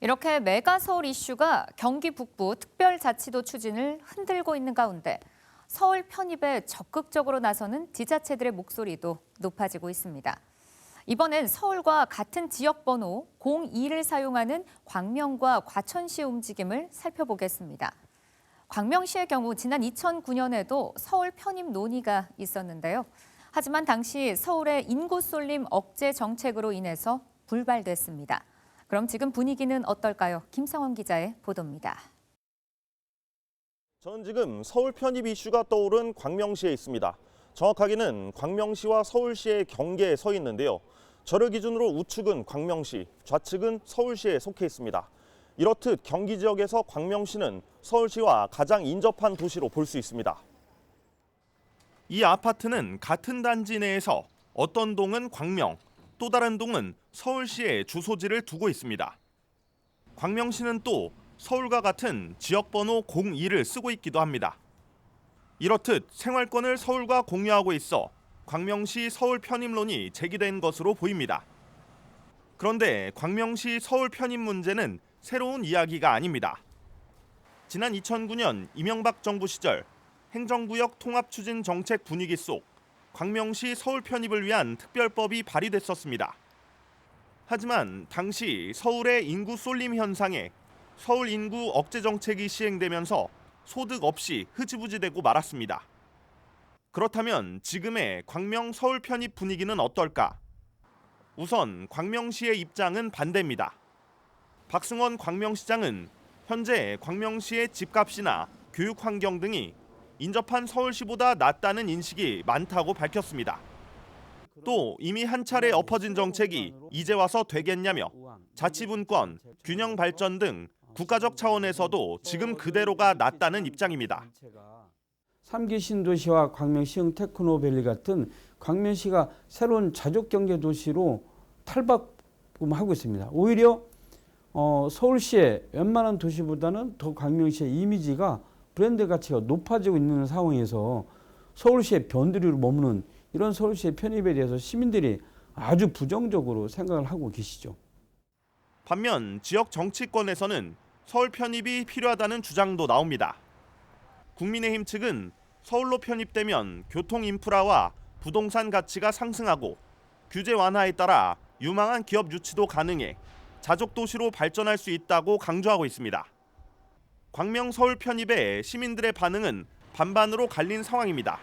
이렇게 메가서울 이슈가 경기 북부 특별자치도 추진을 흔들고 있는 가운데 서울 편입에 적극적으로 나서는 지자체들의 목소리도 높아지고 있습니다. 이번엔 서울과 같은 지역번호 02를 사용하는 광명과 과천시의 움직임을 살펴보겠습니다. 광명시의 경우 지난 2009년에도 서울 편입 논의가 있었는데요. 하지만 당시 서울의 인구 쏠림 억제 정책으로 인해서 불발됐습니다. 그럼 지금 분위기는 어떨까요? 김성원 기자의 보도입니다. 저는 지금 서울 편입 이슈가 떠오른 광명시에 있습니다. 정확하게는 광명시와 서울시의 경계에 서 있는데요. 저를 기준으로 우측은 광명시, 좌측은 서울시에 속해 있습니다. 이렇듯 경기 지역에서 광명시는 서울시와 가장 인접한 도시로 볼 수 있습니다. 이 아파트는 같은 단지 내에서 어떤 동은 광명, 또 다른 동은 서울시에 주소지를 두고 있습니다. 광명시는 또 서울과 같은 지역번호 02를 쓰고 있기도 합니다. 이렇듯 생활권을 서울과 공유하고 있어 광명시 서울 편입론이 제기된 것으로 보입니다. 그런데 광명시 서울 편입 문제는 새로운 이야기가 아닙니다. 지난 2009년 이명박 정부 시절 행정구역 통합추진 정책 분위기 속 광명시 서울 편입을 위한 특별법이 발의됐었습니다. 하지만 당시 서울의 인구 쏠림 현상에 서울 인구 억제 정책이 시행되면서 소득 없이 흐지부지되고 말았습니다. 그렇다면 지금의 광명 서울 편입 분위기는 어떨까? 우선 광명시의 입장은 반대입니다. 박승원 광명시장은 현재 광명시의 집값이나 교육 환경 등이 인접한 서울시보다 낫다는 인식이 많다고 밝혔습니다. 또 이미 한 차례 엎어진 정책이 이제 와서 되겠냐며 자치분권, 균형 발전 등 국가적 차원에서도 지금 그대로가 낫다는 입장입니다. 3기 신도시와 광명시흥 테크노밸리 같은 광명시가 새로운 자족경제 탈바꿈하고 있습니다. 오히려 서울시의 웬만한 도시보다는 더 광명시의 이미지가 브랜드 가치가 높아지고 있는 상황에서 서울시의 변두리로 머무는 이런 서울시의 편입에 대해서 시민들이 아주 부정적으로 생각을 하고 계시죠. 반면 지역 정치권에서는 서울 편입이 필요하다는 주장도 나옵니다. 국민의힘 측은 서울로 편입되면 교통 인프라와 부동산 가치가 상승하고 규제 완화에 따라 유망한 기업 유치도 가능해 자족 도시로 발전할 수 있다고 강조하고 있습니다. 광명 서울 편입에 시민들의 반응은 반반으로 갈린 상황입니다.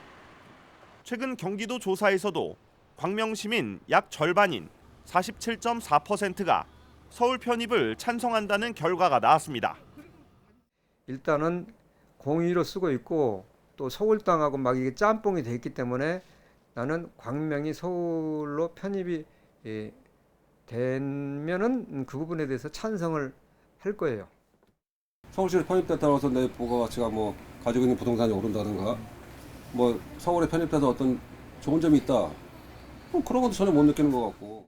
최근 경기도 조사에서도 광명 시민 약 절반인 47.4%가 서울 편입을 찬성한다는 결과가 나왔습니다. 일단은 공의로 쓰고 있고 또 서울 땅하고 막 이게 짬뽕이 돼 있기 때문에 나는 광명이 서울로 편입이 되면은 그 부분에 대해서 찬성을 할 거예요. 서울시에 편입됐다고 해서 내 부가가치가 가지고 있는 부동산이 오른다든가 서울에 편입돼서 어떤 좋은 점이 있다. 그런 것도 전혀 못 느끼는 것 같고.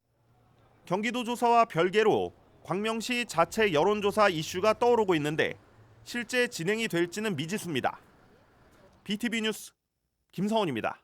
경기도 조사와 별개로 광명시 자체 여론조사 이슈가 떠오르고 있는데 실제 진행이 될지는 미지수입니다. BTV 뉴스 김성원입니다.